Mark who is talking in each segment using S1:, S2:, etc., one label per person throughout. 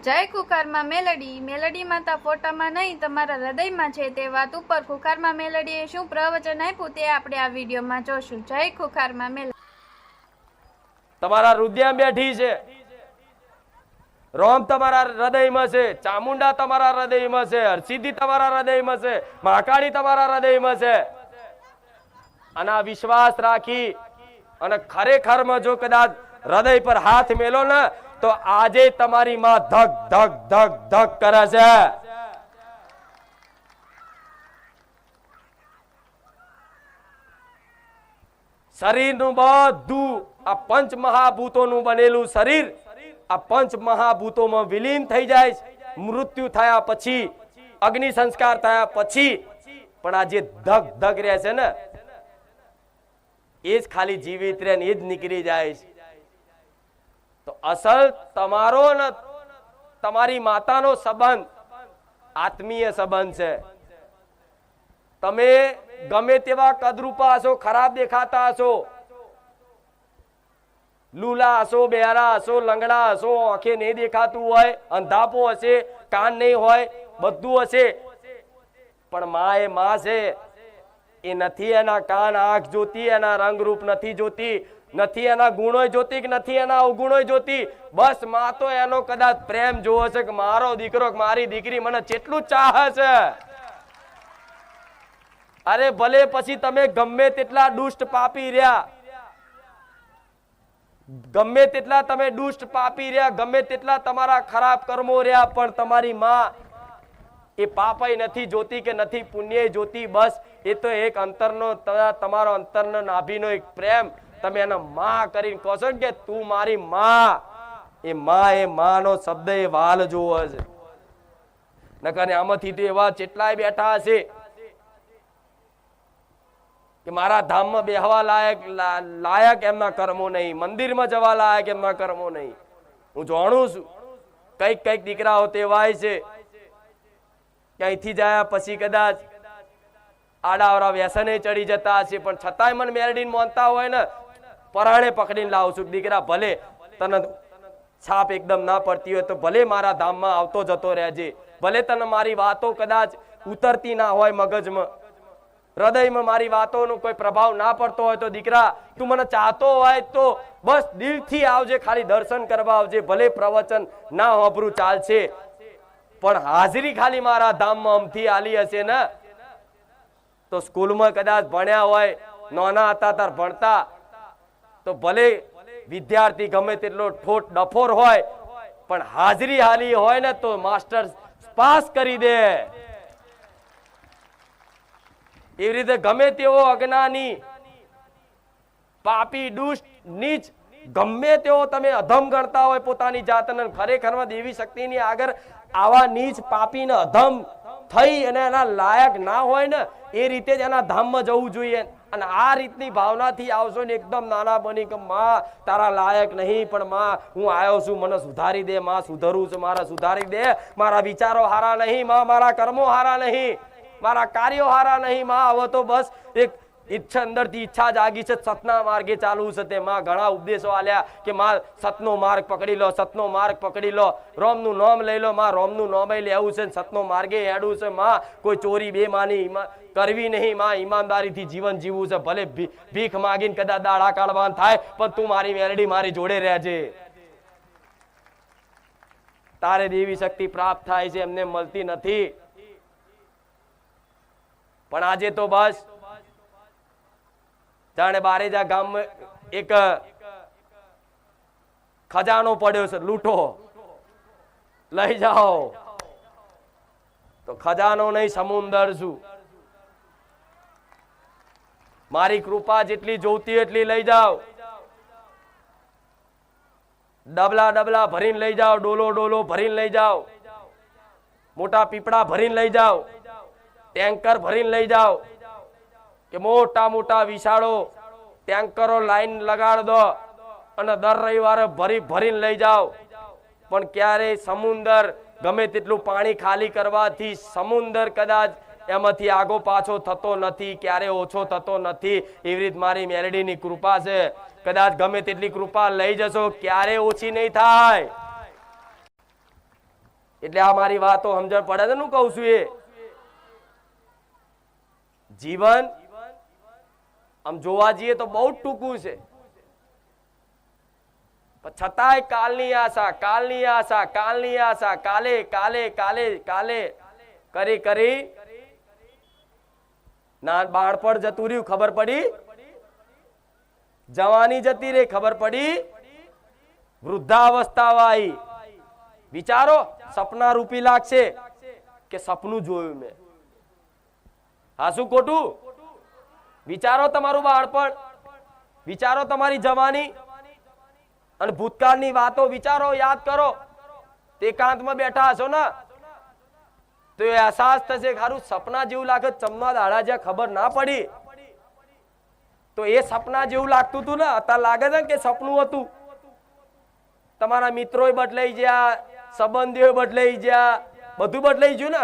S1: જય ખુખારમાં મેલડી મેલડી માતા ફોટામાં નહીં તમારા હૃદયમાં છે તે વાત ઉપર ખુખારમાં મેલડીએ શું પ્રવચન આપ્યું તે આપણે આ વિડીયોમાં જોશું. જય ખુખારમાં મેલડી.
S2: તમારા રુદ્યા બેઠી છે, રોમ તમારા હૃદયમાં છે, ચામુંડા તમારા હૃદયમાં છે, હરસિદ્ધિ તમારા હૃદયમાં છે, મહાકાળી તમારા હૃદયમાં છે. અને આ વિશ્વાસ રાખી અને ખરેખરમાં જો કદાચ હૃદય પર હાથ મેલો ને તો આજે તમારી માં ધક ધક ધક ધક કરે છે. શરીરનું બધું આ પંચ મહાભૂતોનું બનેલું શરીર આ પંચ મહાભૂતોમાં વિલીન થઈ જાય છે. મૃત્યુ થયા પછી, અગ્નિ સંસ્કાર થયા પછી પણ આ જે ધક ધક રહે છે ને એ જ ખાલી જીવિત રહે ને એ જ નીકળી જાય છે. તો અસલ તમારો ને તમારી માતાનો સંબંધ આત્મીય સંબંધ છે. તમે ગમે તેવા કદરૂપા હશો, ખરાબ દેખાતા હશો, લૂલા હશો, બેરા હશો, લંગડા હશો, આંખે નહીં દેખાતું હોય, અંધાપો હશે, કાન નહીં હોય, બધું હશે, પણ માં એ માં છે. એ નથી એના કાન આંખ જોતી, એના રંગરૂપ નથી જોતી, નથી એના ગુણો જોતી કે નથી એના અવગુણો જોતી. બસ માં તો એનો કદાચ પ્રેમ જોવો છે કે મારો દીકરો મારી દીકરી મને કેટલું ચાહે છે. અરે ભલે પછી તમે ગમે તેટલા દુષ્ટ પાપી રહ્યા, ગમે તેટલા તમે દુષ્ટ પાપી રહ્યા, ગમે તેટલા તમારા ખરાબ કર્મો રહ્યા, પણ તમારી માં એ પાપય નથી જોતી કે નથી પુણ્ય જોતી. બસ એ તો એક અંતરનો તમારો અંતરનો નાભીનો એક પ્રેમ તમે એને માં કરીને કહો છો કે તું મારી માં. એ માનો શબ્દ એ વાલ જોવો છે. નકર આમાંથી તો એવા કેટલાય બેઠા હશે કે મારા ધામમાં બેહવા લાયક એમના કર્મો નહીં, મંદિરમાં જવા લાયક એમના કર્મો નહીં. હું જાણું છું કઈક દીકરાઓ તેવાય છે કે અહીંથી જાય પછી કદાચ આડાવરા વ્યસને ચડી જતા હશે, પણ છતાંય મને મેરડીને માનતા હોય ને પરાણે પકડીને લાવું છું. દીકરા ભલે તને છાપ એકદમ ના પડતી હોય તો ભલે મારા ધામમાં આવતો જતો રહેજે, ભલે તને મારી વાતો કદાચ ઉતરતી ના હોય મગજમાં, હૃદયમાં મારી વાતોનો કોઈ પ્રભાવ ના પડતો હોય તો દીકરા તું મને ચાહતો હોય તો બસ દિલથી આવજે, ખાલી દર્શન કરવા આવજે. ભલે પ્રવચન ના હોભરું ચાલશે, પણ હાજરી ખાલી મારા ધામમાં અમથી આલી હશે ને તો સ્કૂલમાં કદાચ ભણ્યા હોય, નાના હતા તાર ભણતા, તો ભલે વિદ્યાર્થી ગમે તેટલો ઠોઠ ડફોર હોય પણ હાજરી હાલી હોય ને તો માસ્ટર પાસ કરી દે. એવી રીતે ગમે તેવો અજ્ઞાની, પાપી, દુષ્ટ, નીચ ગમે તેવો તમે અધમ ગણતા હોય પોતાની જાતને, ખરેખરમાં દેવી શક્તિની આગળ આવા નીચ પાપીને અધમ થઈ અને એના લાયક ના હોય ને એ રીતે જ એના ધામમાં જવું જોઈએ. અને આ રીતની ભાવનાથી આવશો ને એકદમ નાના બની કે માં તારા લાયક નહીં, પણ માં હું આવ્યો છું, મને સુધારી દે માં, સુધરવું છું, મારા સુધારી દે, મારા વિચારો હારા નહીં માં, મારા કર્મો હારા નહીં, મારા કાર્યો હારા નહીં માં. હવે તો બસ એક ઈચ્છા અંદરથી ઈચ્છા જાગી છે, સતના માર્ગે ચાલવું છે. તે માં ઘણા ઉપદેશો આલ્યા કે માં સતનો માર્ગ પકડી લો, સતનો માર્ગ પકડી લો, રોમનું નામ લઈ લો માં, રોમનું નામ લેવું છે, સતનો માર્ગે હેડવું છે માં. કોઈ ચોરી બેમાની કરવી નહીં માં, ઈમાનદારીથી જીવન જીવવું છે. ભલે ભીખ માગીને કદાચ દાડા કાઢવાનું થાય પણ તું મારી મેલડી મારી જોડે રહેજે. તારે દેવી શક્તિ પ્રાપ્ત થાય છે, એમને મળતી નથી. પણ આજે તો બસ જાણે બારેજા ગામમાં એક ખજાનો પડ્યો છે, લૂંટો લઈ જાઓ. તો ખજાનો નહીં, સમુંદર છું. મારી કૃપા જેટલી જોતી એટલી લઈ જાઓ. ડબલા ડબલા ભરીને લઈ જાઓ, ડોલો ડોલો ભરીને લઈ જાઓ, મોટા પીપળા ભરીને લઈ જાઓ, ટેન્કર ભરીને લઈ જાઓ, કે મોટા મોટા વિશાળો ટેન્કરો લાઈન લગાડ દો અને દર રવિવારે ભરીને લઈ જાઓ. પણ ક્યારે સમુંદર ગમે તેટલું પાણી ખાલી કરવાથી સમુંદર કદાચ એમાંથી આગો પાછો થતો નથી, ક્યારે ઓછો થતો નથી. એવી રીત મારી મેલડીની કૃપા છે. કદાચ ગમે તેટલી કૃપા લઈ જશો ક્યારે ઓછી નહીં થાય. એટલે આ મારી વાતો સમજણ પડે છે ને હું કહું છું એ જીવન આમ જોવા જઈએ તો બહુ ટૂંકું છે, છતાંય કાલની આશા કાલની આશા કાલની આશા કાલે કાલે કાલે કાલે કરી કરી ના બાળપણ જતું રહ્યું ખબર પડી, જવાની જતી રહી ખબર પડી, વૃદ્ધાવસ્થા આવી વિચારો સપના રૂપી લાગશે કે સપનું જોયું મેં, હા શું ખોટું? વિચારો તમારું બાળપણ, વિચારો તમારી જવાની અને ભૂતકાળની વાતો વિચારો, યાદ કરો. એકાંતમાં બેઠા હશો ને તો એ અહેસાસ થશે ખારું સપના જેવું લાગે, ચમના દાડા જ્યાં ખબર ના પડી તો એ સપના જેવું લાગતું હતું ને, અત્યારે લાગે છે કે સપનું હતું. તમારા મિત્રોય બદલાઈ ગયા, સંબંધીઓ બદલાઈ ગયા, બધું બદલાઈ ગયું ને,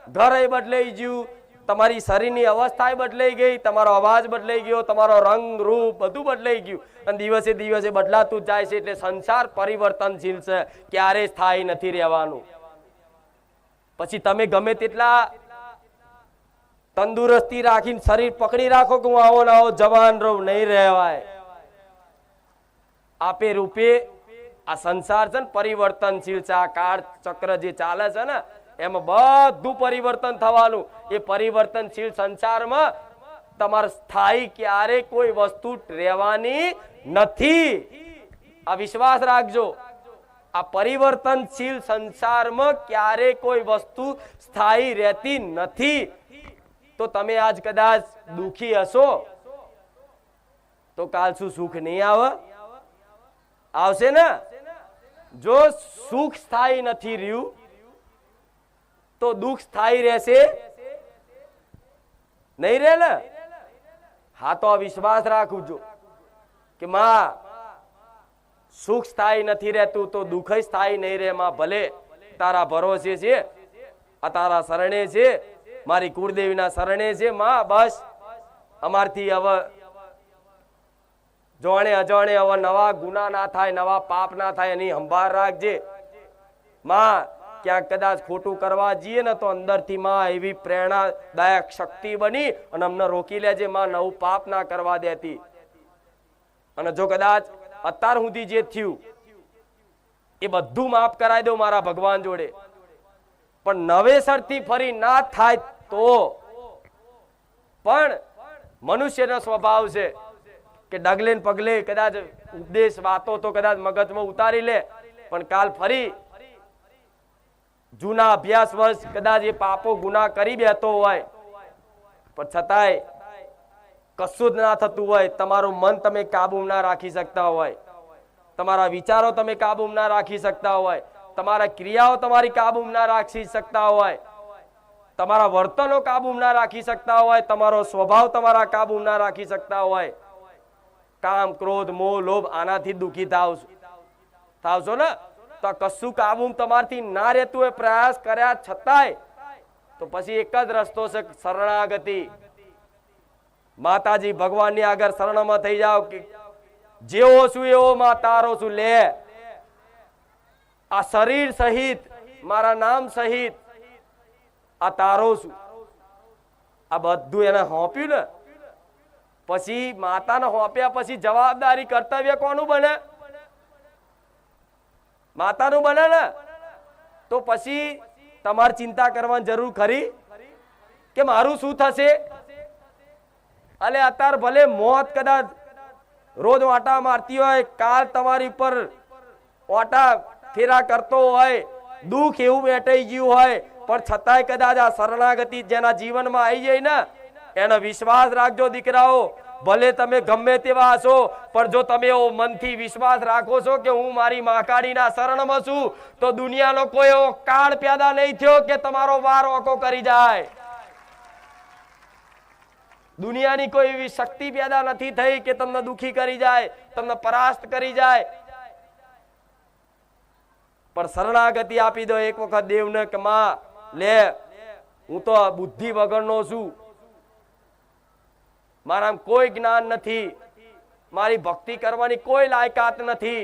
S2: ઘર બદલાઈ ગયું, તમારી શરીરની અવસ્થા બદલાઈ ગઈ, તમારો અવાજ બદલાઈ ગયો, તમારો રંગ રૂપ બધું બદલાઈ ગયું અને દિવસે દિવસે બદલાતું જાય છે. એટલે સંસાર પરિવર્તનશીલ છે, ક્યારે સ્થાયી નથી રહેવાનું. પછી તમે ગમે તેટલા તંદુરસ્તી રાખીને શરીર પકડી રાખો કે હું આવો ને આવો જવાન રહું, નહીં રહેવાય. આપે રૂપે આ સંસાર છે ને પરિવર્તનશીલ છે. આ કાળ ચક્ર જે ચાલે છે ને એમાં બધું પરિવર્તન થવાનું. એ પરિવર્તનશીલ સંસારમાં તમારે સ્થાયી ક્યારે કોઈ વસ્તુ રહેવાની નથી. આ વિશ્વાસ રાખજો. આ પરિવર્તનશીલ સંસારમાં ક્યારે કોઈ વસ્તુ સ્થાયી રહેતી નથી. તો તમે આજ કદાચ દુખી હશો તો કાલ શું સુખ નહીં આવે? આવશે ને. જો સુખ સ્થાયી નથી રહ્યું તો દુઃખ સ્થાયી રહેશે નહીં રહે ને. હા તો વિશ્વાસ રાખું છું કે માં સુખ સ્થાયી નથી રહેતું તો દુઃખ સ્થાયી નહીં રહે. માં ભલે તારા ભરોસે છે, આ તારા શરણે છે, મારી કુળદેવીના શરણે છે. માં બસ અમારથી હવે જોણે અજાણે હવે નવા ગુના ના થાય, નવા પાપ ના થાય એની સંભાળ રાખજે. માં ક્યાંક કદાચ ખોટું કરવા જઈએ ને તો અંદરથી માં એવી પ્રેરણાદાયક શક્તિ બની અને અમને રોકી લેજે. માં નવું પાપ ના કરવા દેતી. અને જો કદાચ અત્યાર સુધી જે થયું એ બધું માફ કરાવી દઉં મારા ભગવાન જોડે, પણ નવેસરથી ફરી ના થાય તો પણ મનુષ્યનો સ્વભાવ છે કે ડગલે ને પગલે કદાચ ઉપદેશ વાતો તો કદાચ મગજમાં ઉતારી લે, પણ કાલ ફરી જૂના અભ્યાસ વર્ષ કદાચ એ પાપો ગુના કરી બેઠો હોય પણ છતાંય કશું જ ના થતું હોય, તમારું મન તમે કાબુ ના રાખી શકતા હોય, તમારા વિચારો તમે કાબુ ના રાખી શકતા હોય, તમારા ક્રિયાઓ તમારી કાબુ ના રાખી શકતા હોય, તમારા વર્તનો કાબુ ના રાખી શકતા હોય, તમારો સ્વભાવ તમારા કાબુ ના રાખી શકતા હોય, કામ ક્રોધ મોહ લોભ આનાથી દુઃખી થાવશો ને તો કશું કાબુ તમારથી ના રહેતું હોય, પ્રયાસ કર્યા છતાંય તો પછી એક જ રસ્તો છે શરણાગતિ. માતાજી ભગવાનની આગળ શરણમાં થઈ જાઓ કે જેવો છું એવો માં તારો છું. લે આ શરીર સહિત મારા નામ સહિત આ તારો છું. આ બધું એને સોંપ્યું ને પછી માતાને સોંપ્યા પછી જવાબદારી કર્તવ્ય કોનું બને? માતાનું બને ને. તો પછી તમારે ચિંતા કરવાની જરૂર ખરી કે મારું શું થશે? અલે અત્યારે ભલે મોત કદાચ રોજ વાટા મારતી હોય, કાલ તમારી ઉપર વાટા ફેરા કરતો હોય, દુઃખ એવું બેઠાઈ ગયું હોય, પણ છતાંય કદાચ આ શરણાગતિ જેના જીવનમાં આવી જાય ને એનો વિશ્વાસ રાખજો દીકરાઓ. ભલે તમે ગમે તેવા હશો પણ જો તમે એવો મનથી વિશ્વાસ રાખો છો કે હું મારી મહાકાળીના શરણમાં છું તો દુનિયાનો કોઈ એવો કાળ પેદા નહીં થયો કે તમારો વાર ઓકો કરી જાય. દુનિયાની કોઈ એવી શક્તિ પેદા નથી થઈ કે તમને દુખી કરી જાય, તમને પરાસ્ત કરી જાય. પણ શરણાગતિ આપી દો એક વખત દેવને કે માં લે હું તો બુદ્ધિ વગરનો છું, મારા કોઈ જ્ઞાન નથી, મારી ભક્તિ કરવાની કોઈ લાયકાત નથી,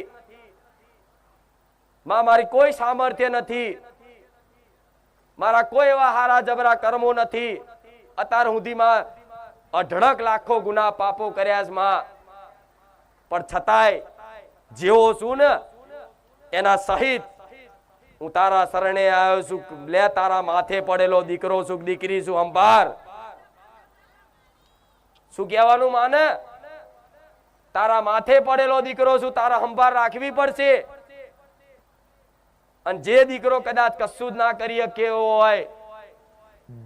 S2: માં મારી કોઈ સામર્થ્ય નથી, મારા કોઈ એવા હારા જબરા કર્મો નથી. અત્યાર સુધીમાં અઢળક લાખો ગુના પાપો કર્યા છે માં, પણ છતાંય જેવો છું ને એના સહિત હું તારા શરણે આવ્યો છું. લે તારા માથે પડેલો દીકરો છું, દીકરી છું, અંબાર. શું કહેવાનું માને? તારા માથે પડેલો દીકરો છું, તારા સંભાળ રાખવી પડશે. અને જે દીકરો કદાચ કશું જ ના કરી શકે હોય,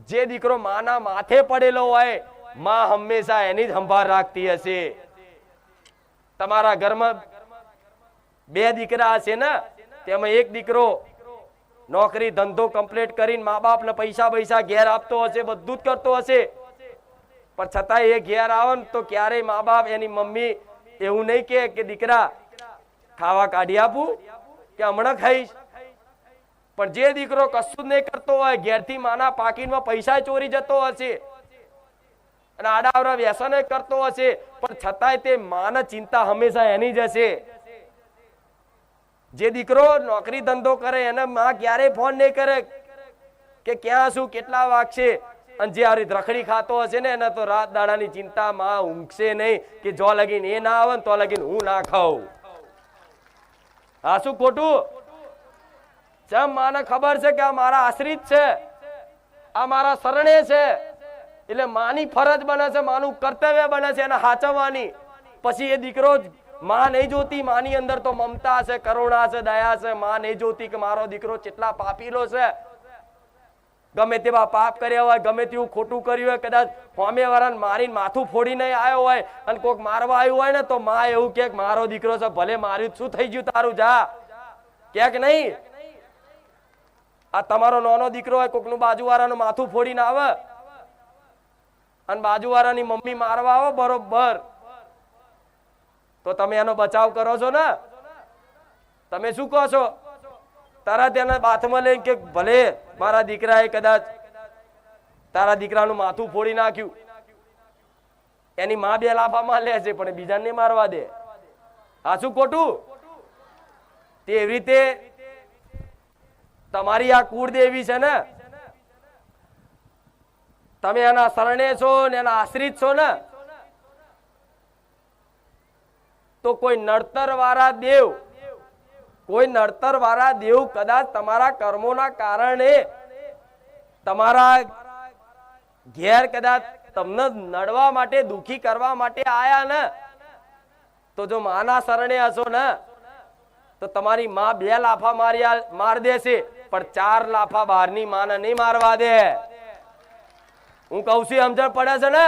S2: જે દીકરો માના માથે પડેલો હોય, માં હંમેશા એની જ સંભાળ રાખતી હશે. તમારા ઘરમાં બે દીકરા હશે ને, તેમાં એક દીકરો નોકરી ધંધો કમ્પ્લીટ કરીને મા બાપને પૈસા ઘેર આપતો હશે, બધું જ કરતો હશે, પણ છતાંય એ ઘેર આવે ને તો ક્યારેય મા બાપ એની મમ્મી એવું નહીં કે દીકરા ખાવા કાઢી આપું કે હમણાં ખાઈશ. પણ જે દીકરો કશું જ નહીં કરતો હોય, ઘેરથી માના પાકીટમાં પૈસા ચોરી જતો હશે અને આડાવડા વ્યસન કરતો હશે, પણ છતાંય તે માના ચિંતા હંમેશા એની જ હશે. જે દીકરો નોકરી ધંધો કરે એને માં ક્યારેય ફોન નહીં કરે કે ક્યાં શું કેટલા વાગશે. અને જે આવી રખડી ખાતો હશે ને એને તો રાત દાડાની ચિંતા, માં ઊંઘશે નહીં કે જો લગીન એ ના આવે ને તો લગીન હું ના ખાઉં. હા શું ખોટું? જેમ માને ખબર છે કે આ મારા આશ્રિત છે, આ મારા શરણે છે, એટલે માની ફરજ બને છે, માનું કર્તવ્ય બને છે એને હાચવવાની. પછી એ દીકરો માં નહીં જોતી, માની અંદર તો મમતા છે, કરુણા છે, દયા છે. માં નહીં જોતી કે મારો દીકરો કેટલા પાપીલો છે, ગમે તેવા પાપ કર્યા હોય, ગમે તેવું ખોટું કર્યું હોય, કદાચ સામે વાળાને મારીને માથું ફોડીને આવ્યો હોય અને કોઈક મારવા આવ્યું હોય ને તો માં એવું કે મારો દીકરો છે, ભલે માર્યું શું થઈ ગયું તારું, જા કે નહીં. આ તમારો નાનો દીકરો હોય, કોકનું બાજુવાળાનું માથું ફોડીને આવે અને બાજુવાળાની મમ્મી મારવા આવે બરોબર, તો તમે એનો બચાવ કરો છો ને? તમે શું કહો છો? તરત એના બાથમાં લઈને કે ભલે મારા દીકરાએ કદાચ તારા દીકરાનું માથું ફોડી નાખ્યું, એની માં બે લાફામાં લે છે પણ બીજાને નહીં મારવા દે. આ શું ખોટું? તે એવી રીતે તમારી આ કુળદેવી છે ને, તમે એના શરણે છો ને એના આશ્રિત છો ને, તો કોઈ નડતર વાળા દેવ કદાચ તમારા કર્મોના કારણે તમારા ઘેર કદાચ તમને નડવા માટે, દુખી કરવા માટે આયા ને, તો જો માના શરણે હશો ને તો તમારી માં બે લાફા માર દેશે, પણ 4 લાફા બહારની માને નહીં મારવા દે. હું કહું છું સમજણ પડે છે ને?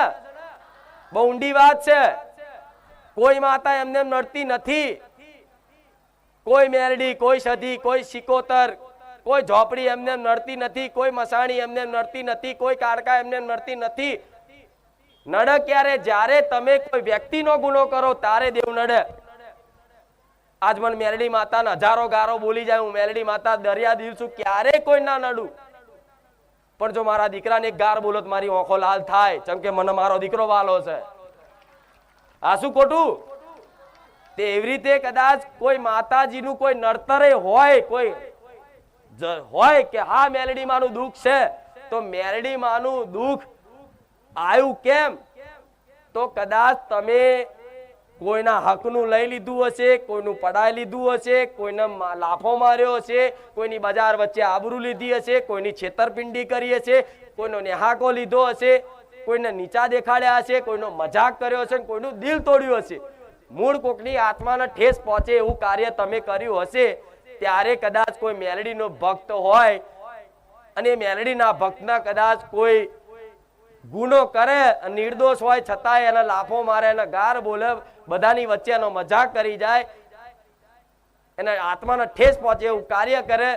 S2: બહુ ઊંડી વાત છે. કોઈ માતા એમને નડતી નથી, કોઈ મેરડી, કોઈ સધી, કોઈ સિકોતર, કોઈ ઝોપડી એમને નડતી નથી, કોઈ મસાણી એમને નડતી નથી, કોઈ કારકા એમને નડતી નથી. નડે ક્યારે? જ્યારે તમે કોઈ વ્યક્તિનો ગુનો કરો ત્યારે દેવ નડે. આજ મને મેરડી માતાને હજારો ગારો બોલી જાય, હું મેરડી માતા દરિયા દિલ છું, ક્યારે કોઈ ના નડું, પણ જો મારા દીકરાને એક ગાર બોલો તો મારી આંખો લાલ થાય, જેમ કે મને મારો દીકરો વાલો છે. આ શું ખોટું? તે એવી રીતે કદાચ કોઈ માતાજીનું કોઈ નડતરે હોય, કોઈ હોય કે હા મેલડી માનું દુઃખ છે, તો મેલડી માનું દુઃખ આવ્યું કેમ? તો કદાચ તમે કોઈના હકનું લઈ લીધું હશે, કોઈનું પડાઈ લીધું હશે, કોઈને લાફો માર્યો હશે, કોઈની બજાર વચ્ચે આબરૂ લીધી હશે, કોઈની છેતરપિંડી કરી હશે, કોઈનો નેહાકો લીધો હશે, કોઈને નીચા દેખાડ્યા હશે, કોઈનો મજાક કર્યો હશે, કોઈનું દિલ તોડ્યું હશે. મૂળ કોકની આત્માને ઠેસ પહોંચે એવું કાર્ય તમે કર્યું હશે, ત્યારે કદાચ કોઈ મેલડીનો ભક્ત હોય અને મેલડીના ભક્તના કદાચ કોઈ ગુનો કરે, નિર્દોષ હોય છતાંય એને લાફો મારે, એને ગાર બોલે, બધાની વચ્ચે એનો મજાક કરી જાય, એના આત્માને ઠેસ પહોંચે એવું કાર્ય કરે,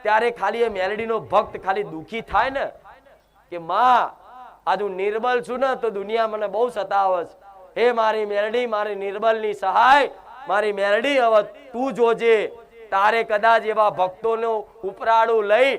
S2: ત્યારે ખાલી એ મેલડીનો ભક્ત ખાલી દુખી થાય ને કે માં આજ હું નિર્બલ છું ને તો દુનિયા મને બહુ સતાવે છે, હે મારી મેલડી, મારી નિર્બલની સહાય, મારી મેલડી હવે તું જોજે. તારે કદાચ એવા ભક્તોનું ઉપરાળું લઈ